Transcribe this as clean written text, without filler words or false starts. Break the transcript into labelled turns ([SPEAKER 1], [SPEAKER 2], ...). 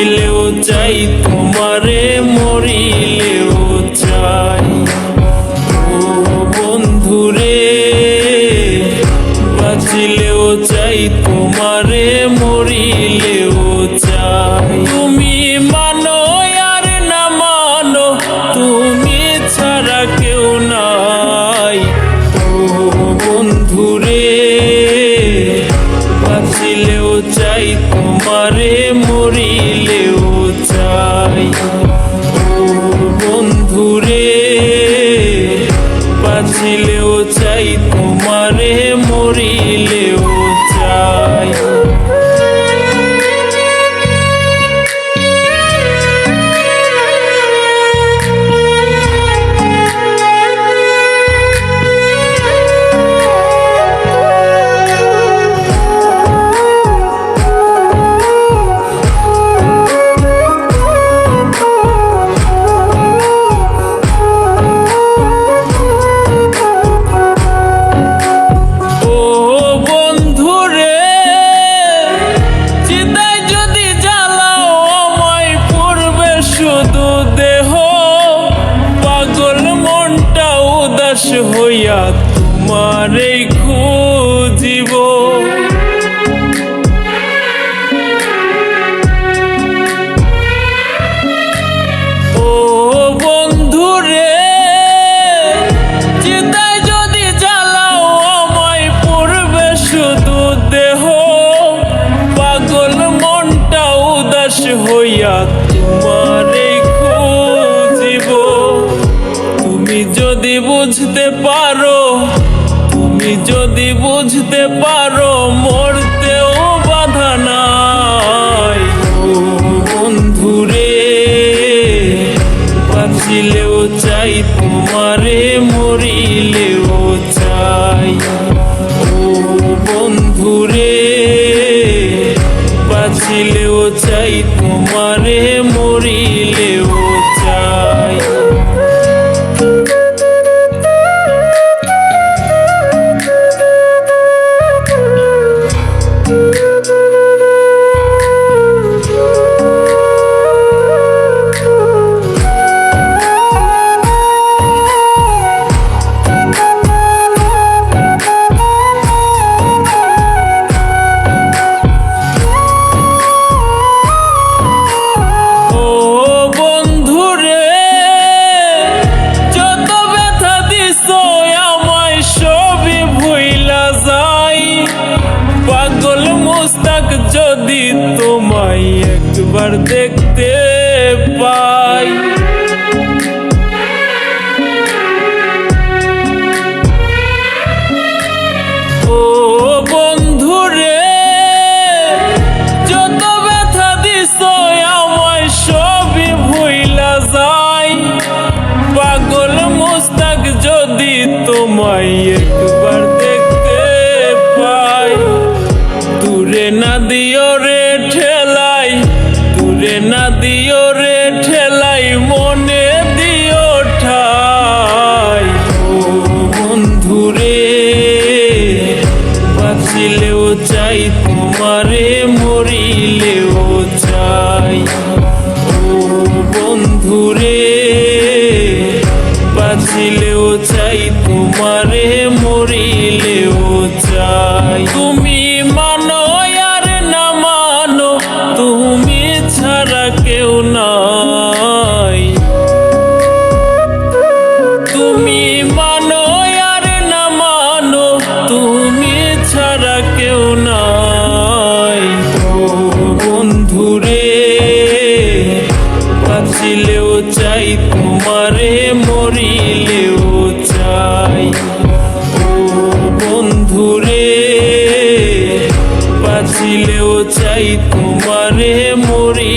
[SPEAKER 1] বাঁচিলেও চাই তোমারে মরিলেও চাই। ও বন্ধুরে বাঁচিলেও চাই তোমারে মরিলেও চাই। তুমি মানো আর না মানো তুমি ছাড়া কেউ নাই। ও বন্ধুরে বাঁচিলেও চাই তোমারে মরিলেও চাই। ও বন্ধুরে বাঁচিলেও চাই তোমারে মরিলেও চাই। হইয়া তোমারে খুঁজিব ও বন্ধুরে চিতায় যদি জ্বালাও আমায় পড়বে শুধু দেহ। পাগল মনটা উদাস হইয়া তোমারে খুঁজিব। তুমি যদি বুঝতে পারো তুমি যদি বুঝতে পারো মরতেও বাধা নাই। ও বন্ধুরে বাঁচিলেও চাই তোমারে মরিলেও চাই। ও বন্ধুরে বাঁচিলেও চাই তোমারে মরিলেও চাই। যদি তোমায় একবার দেখতে পাই ও বন্ধুরে যত ব্যথা দিছো আমায় সবই ভুইলা যাই। পাগল মুস্তাক যদি তোমায় একবার দেখতে পাই। দূরে না দিও রে ঠেলাই দূরে না দিও রে ঠেলাই মনে দিও ঠাই। ও বন্ধুরে বাঁচিলেও চাই তোমারে মরিলেও চাই। ও বন্ধুরে বাঁচিলেও চাই তোমারে মরিলেও চাই। তুমি মানো আর না মানো তুমি ছাড়া কেউ নাই। তুমি মানো আর না মানো তুমি ছাড়া কেউ নাই। ও বন্ধুরে বাঁচিলেও চাই তোমারে মরিলেও চাই। ও বন্ধুরে বাঁচিলেও চাই তোমারে মরি